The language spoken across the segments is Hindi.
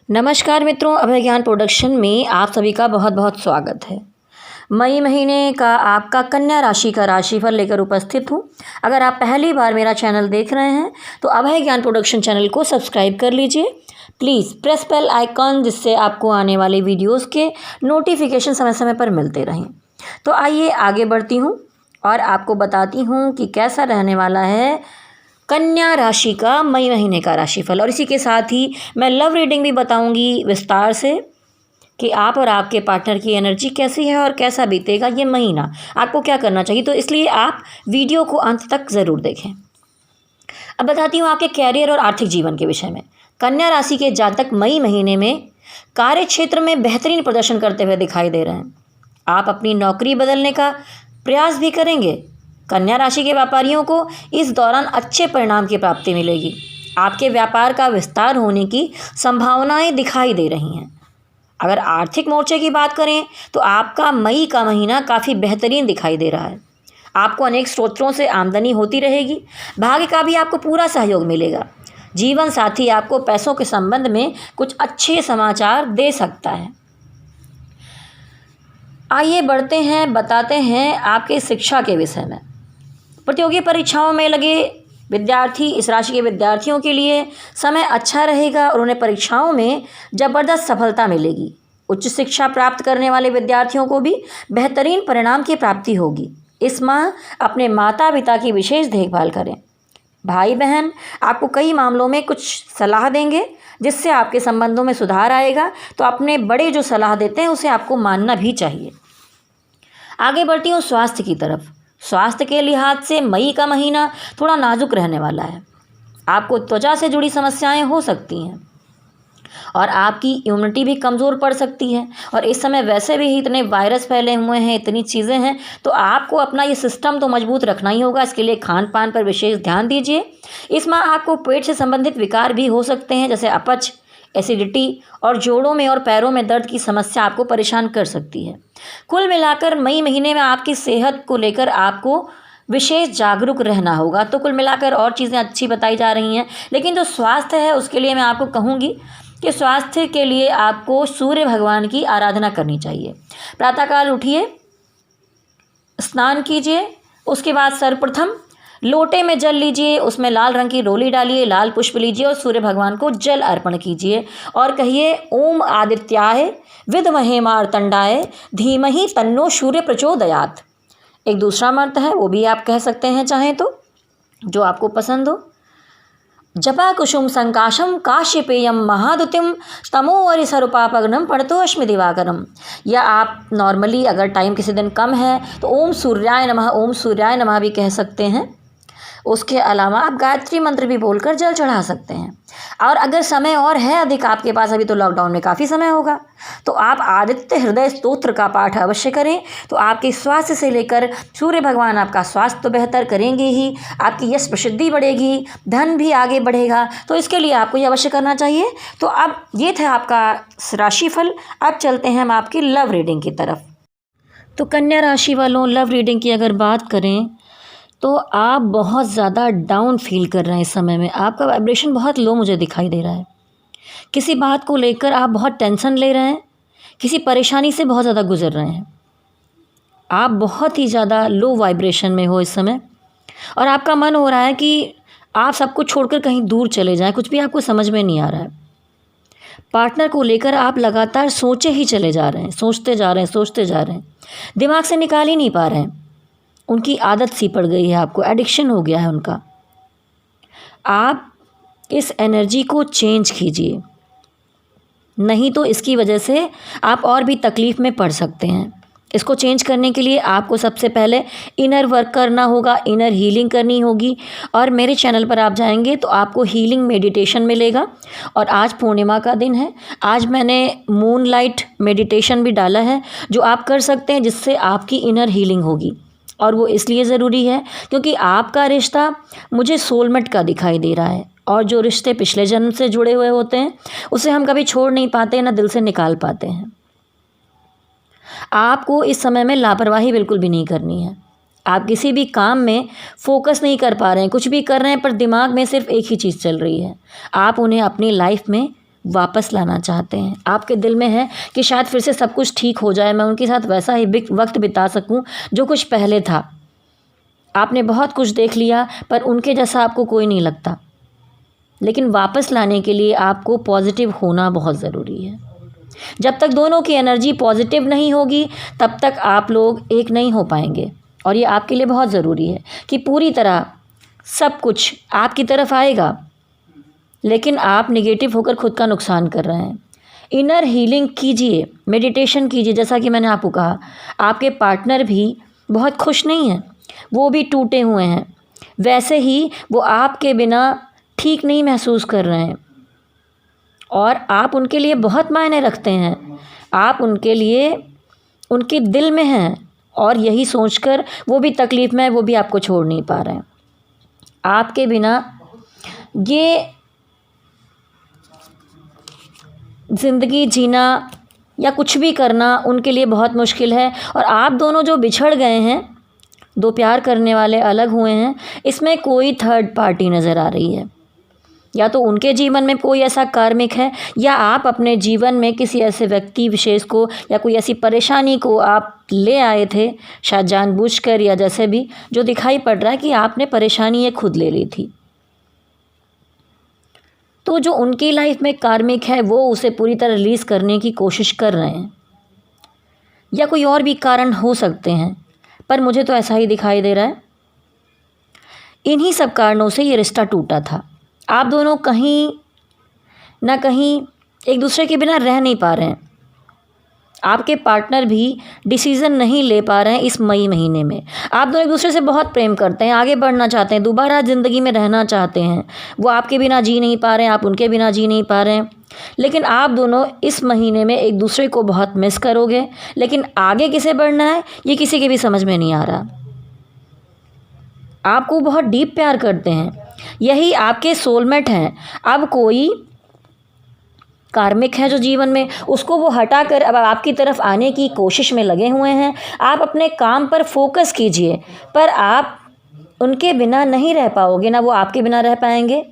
नमस्कार मित्रों, अभय ज्ञान प्रोडक्शन में आप सभी का बहुत बहुत स्वागत है। मई महीने का आपका कन्या राशि का राशिफल लेकर उपस्थित हूँ। अगर आप पहली बार मेरा चैनल देख रहे हैं तो अभय ज्ञान प्रोडक्शन चैनल को सब्सक्राइब कर लीजिए। प्लीज़ प्रेस बेल आइकॉन, जिससे आपको आने वाले वीडियोस के नोटिफिकेशन समय समय पर मिलते रहें। तो आइए आगे बढ़ती हूँ और आपको बताती हूँ कि कैसा रहने वाला है कन्या राशि का मई महीने का राशिफल। और इसी के साथ ही मैं लव रीडिंग भी बताऊंगी विस्तार से कि आप और आपके पार्टनर की एनर्जी कैसी है और कैसा बीतेगा ये महीना, आपको क्या करना चाहिए। तो इसलिए आप वीडियो को अंत तक ज़रूर देखें। अब बताती हूँ आपके कैरियर और आर्थिक जीवन के विषय में। कन्या राशि के जातक मई महीने में कार्य क्षेत्र में बेहतरीन प्रदर्शन करते हुए दिखाई दे रहे हैं। आप अपनी नौकरी बदलने का प्रयास भी करेंगे। कन्या राशि के व्यापारियों को इस दौरान अच्छे परिणाम की प्राप्ति मिलेगी। आपके व्यापार का विस्तार होने की संभावनाएं दिखाई दे रही हैं। अगर आर्थिक मोर्चे की बात करें तो आपका मई का महीना काफ़ी बेहतरीन दिखाई दे रहा है। आपको अनेक स्रोतों से आमदनी होती रहेगी। भाग्य का भी आपको पूरा सहयोग मिलेगा। जीवन साथी आपको पैसों के संबंध में कुछ अच्छे समाचार दे सकता है। आइए बढ़ते हैं, बताते हैं आपके शिक्षा के विषय में। प्रतियोगी परीक्षाओं में लगे विद्यार्थी, इस राशि के विद्यार्थियों के लिए समय अच्छा रहेगा और उन्हें परीक्षाओं में ज़बरदस्त सफलता मिलेगी। उच्च शिक्षा प्राप्त करने वाले विद्यार्थियों को भी बेहतरीन परिणाम की प्राप्ति होगी। इस माह अपने माता पिता की विशेष देखभाल करें। भाई बहन आपको कई मामलों में कुछ सलाह देंगे जिससे आपके संबंधों में सुधार आएगा। तो अपने बड़े जो सलाह देते हैं उसे आपको मानना भी चाहिए। आगे बढ़ती हूँ स्वास्थ्य की तरफ। स्वास्थ्य के लिहाज से मई का महीना थोड़ा नाजुक रहने वाला है। आपको त्वचा से जुड़ी समस्याएं हो सकती हैं और आपकी इम्यूनिटी भी कमज़ोर पड़ सकती है। और इस समय वैसे भी इतने वायरस फैले हुए हैं, इतनी चीज़ें हैं, तो आपको अपना ये सिस्टम तो मजबूत रखना ही होगा। इसके लिए खान पान पर विशेष ध्यान दीजिए। इस माह आपको पेट से संबंधित विकार भी हो सकते हैं, जैसे अपच, एसिडिटी और जोड़ों में और पैरों में दर्द की समस्या आपको परेशान कर सकती है। कुल मिलाकर मई महीने में आपकी सेहत को लेकर आपको विशेष जागरूक रहना होगा। तो कुल मिलाकर और चीज़ें अच्छी बताई जा रही हैं, लेकिन जो स्वास्थ्य है उसके लिए मैं आपको कहूँगी कि स्वास्थ्य के लिए आपको सूर्य भगवान की आराधना करनी चाहिए। प्रातःकाल उठिए, स्नान कीजिए, उसके बाद सर्वप्रथम लोटे में जल लीजिए, उसमें लाल रंग की रोली डालिए, लाल पुष्प लीजिए और सूर्य भगवान को जल अर्पण कीजिए और कहिए ओम आदित्याय विद्महे मार्तंडाय धीमहि तन्नो सूर्य प्रचोदयात्। एक दूसरा मंत्र है, वो भी आप कह सकते हैं चाहें तो, जो आपको पसंद हो। जपा कुसुम संकाशम काश्यपेयम महादुतिम तमोवरि सरुपापग्नम पढ़तो अश्मि दिवाकरम। या आप नॉर्मली अगर टाइम किसी दिन कम है तो ओम सूर्याय नमः, ओम सूर्याय नमः भी कह सकते हैं। उसके अलावा आप गायत्री मंत्र भी बोलकर जल चढ़ा सकते हैं। और अगर समय और है अधिक आपके पास, अभी तो लॉकडाउन में काफ़ी समय होगा, तो आप आदित्य हृदय स्तोत्र का पाठ अवश्य करें। तो आपके स्वास्थ्य से लेकर सूर्य भगवान आपका स्वास्थ्य तो बेहतर करेंगे ही, आपकी यश प्रसिद्धि बढ़ेगी, धन भी आगे बढ़ेगा। तो इसके लिए आपको ये अवश्य करना चाहिए। तो अब ये था आपका राशिफल। अब चलते हैं हम आपकी लव रीडिंग की तरफ। तो कन्या राशि वालों, लव रीडिंग की अगर बात करें तो आप बहुत ज़्यादा डाउन फील कर रहे हैं। इस समय में आपका वाइब्रेशन बहुत लो मुझे दिखाई दे रहा है। किसी बात को लेकर आप बहुत टेंशन ले रहे हैं, किसी परेशानी से बहुत ज़्यादा गुजर रहे हैं। आप बहुत ही ज़्यादा लो वाइब्रेशन में हो इस समय और आपका मन हो रहा है कि आप सब कुछ छोड़कर कहीं दूर चले जाएं। कुछ भी आपको समझ में नहीं आ रहा है। पार्टनर को लेकर आप लगातार सोचे ही चले जा रहे हैं, सोचते जा रहे हैं, सोचते जा रहे हैं, दिमाग से निकाल ही नहीं पा रहे हैं। उनकी आदत सी पड़ गई है, आपको एडिक्शन हो गया है उनका। आप इस एनर्जी को चेंज कीजिए, नहीं तो इसकी वजह से आप और भी तकलीफ़ में पड़ सकते हैं। इसको चेंज करने के लिए आपको सबसे पहले इनर वर्क करना होगा, इनर हीलिंग करनी होगी। और मेरे चैनल पर आप जाएंगे तो आपको हीलिंग मेडिटेशन मिलेगा। और आज पूर्णिमा का दिन है, आज मैंने मूनलाइट मेडिटेशन भी डाला है जो आप कर सकते हैं, जिससे आपकी इनर हीलिंग होगी। और वो इसलिए ज़रूरी है क्योंकि आपका रिश्ता मुझे सोलमेट का दिखाई दे रहा है। और जो रिश्ते पिछले जन्म से जुड़े हुए होते हैं उसे हम कभी छोड़ नहीं पाते, ना दिल से निकाल पाते हैं। आपको इस समय में लापरवाही बिल्कुल भी नहीं करनी है। आप किसी भी काम में फोकस नहीं कर पा रहे हैं, कुछ भी कर रहे हैं पर दिमाग में सिर्फ एक ही चीज़ चल रही है। आप उन्हें अपनी लाइफ में वापस लाना चाहते हैं। आपके दिल में है कि शायद फिर से सब कुछ ठीक हो जाए, मैं उनके साथ वैसा ही वक्त बिता सकूं जो कुछ पहले था। आपने बहुत कुछ देख लिया पर उनके जैसा आपको कोई नहीं लगता। लेकिन वापस लाने के लिए आपको पॉजिटिव होना बहुत ज़रूरी है। जब तक दोनों की एनर्जी पॉजिटिव नहीं होगी तब तक आप लोग एक नहीं हो पाएंगे। और ये आपके लिए बहुत ज़रूरी है कि पूरी तरह सब कुछ आपकी तरफ आएगा, लेकिन आप निगेटिव होकर खुद का नुकसान कर रहे हैं। इनर हीलिंग कीजिए, मेडिटेशन कीजिए। जैसा कि मैंने आपको कहा, आपके पार्टनर भी बहुत खुश नहीं हैं, वो भी टूटे हुए हैं। वैसे ही वो आपके बिना ठीक नहीं महसूस कर रहे हैं और आप उनके लिए बहुत मायने रखते हैं। आप उनके लिए उनके दिल में हैं और यही सोचकर वो भी तकलीफ़ में है, वो भी आपको छोड़ नहीं पा रहे हैं। आपके बिना ये ज़िंदगी जीना या कुछ भी करना उनके लिए बहुत मुश्किल है। और आप दोनों जो बिछड़ गए हैं, दो प्यार करने वाले अलग हुए हैं, इसमें कोई थर्ड पार्टी नज़र आ रही है। या तो उनके जीवन में कोई ऐसा कार्मिक है या आप अपने जीवन में किसी ऐसे व्यक्ति विशेष को या कोई ऐसी परेशानी को आप ले आए थे, शायद जानबूझकर या जैसे भी, जो दिखाई पड़ रहा है कि आपने परेशानी ये खुद ले ली थी। तो जो उनकी लाइफ में कार्मिक है वो उसे पूरी तरह रिलीज़ करने की कोशिश कर रहे हैं, या कोई और भी कारण हो सकते हैं, पर मुझे तो ऐसा ही दिखाई दे रहा है। इन्हीं सब कारणों से ये रिश्ता टूटा था। आप दोनों कहीं ना कहीं एक दूसरे के बिना रह नहीं पा रहे हैं। आपके पार्टनर भी डिसीज़न नहीं ले पा रहे हैं इस मई महीने में। आप दोनों एक दूसरे से बहुत प्रेम करते हैं, आगे बढ़ना चाहते हैं, दोबारा ज़िंदगी में रहना चाहते हैं। वो आपके बिना जी नहीं पा रहे हैं, आप उनके बिना जी नहीं पा रहे हैं। लेकिन आप दोनों इस महीने में एक दूसरे को बहुत मिस करोगे। लेकिन आगे किसे बढ़ना है ये किसी के भी समझ में नहीं आ रहा। आपको बहुत डीप प्यार करते हैं, यही आपके सोलमेट हैं। अब कोई कार्मिक है जो जीवन में, उसको वो हटाकर अब आपकी तरफ आने की कोशिश में लगे हुए हैं। आप अपने काम पर फोकस कीजिए, पर आप उनके बिना नहीं रह पाओगे, ना वो आपके बिना रह पाएंगे।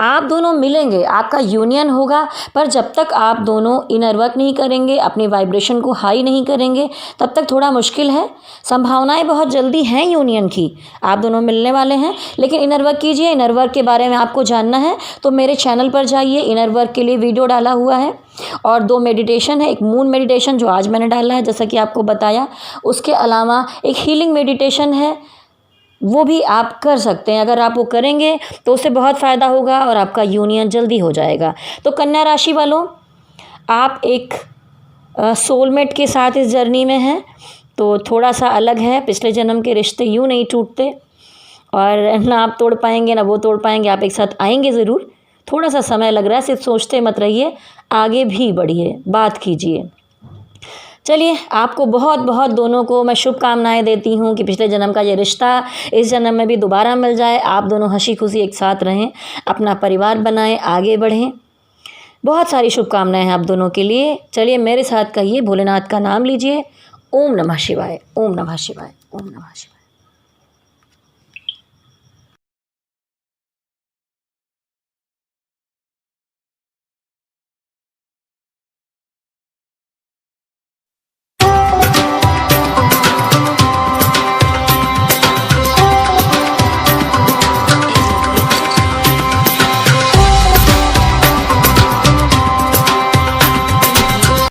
आप दोनों मिलेंगे, आपका यूनियन होगा, पर जब तक आप दोनों इनर वर्क नहीं करेंगे, अपनी वाइब्रेशन को हाई नहीं करेंगे, तब तक थोड़ा मुश्किल है। संभावनाएं बहुत जल्दी हैं यूनियन की, आप दोनों मिलने वाले हैं, लेकिन इनर वर्क कीजिए। इनर वर्क के बारे में आपको जानना है तो मेरे चैनल पर जाइए, इनर वर्क के लिए वीडियो डाला हुआ है। और 2 मेडिटेशन है, एक मून मेडिटेशन जो आज मैंने डाला है जैसा कि आपको बताया, उसके अलावा एक हीलिंग मेडिटेशन है, वो भी आप कर सकते हैं। अगर आप वो करेंगे तो उससे बहुत फ़ायदा होगा और आपका यूनियन जल्दी हो जाएगा। तो कन्या राशि वालों, आप एक सोलमेट के साथ इस जर्नी में हैं, तो थोड़ा सा अलग है। पिछले जन्म के रिश्ते यूँ नहीं टूटते और ना आप तोड़ पाएंगे ना वो तोड़ पाएंगे। आप एक साथ आएंगे ज़रूर, थोड़ा सा समय लग रहा है। सिर्फ सोचते मत रहिए, आगे भी बढ़िए, बात कीजिए। चलिए, आपको बहुत बहुत दोनों को मैं शुभकामनाएं देती हूँ कि पिछले जन्म का ये रिश्ता इस जन्म में भी दोबारा मिल जाए। आप दोनों हंसी खुशी एक साथ रहें, अपना परिवार बनाएं, आगे बढ़ें। बहुत सारी शुभकामनाएं हैं आप दोनों के लिए। चलिए मेरे साथ कहिए, भोलेनाथ का नाम लीजिए। ओम नमः शिवाय, ओम नमः शिवाय, ओम नमः शिवाय।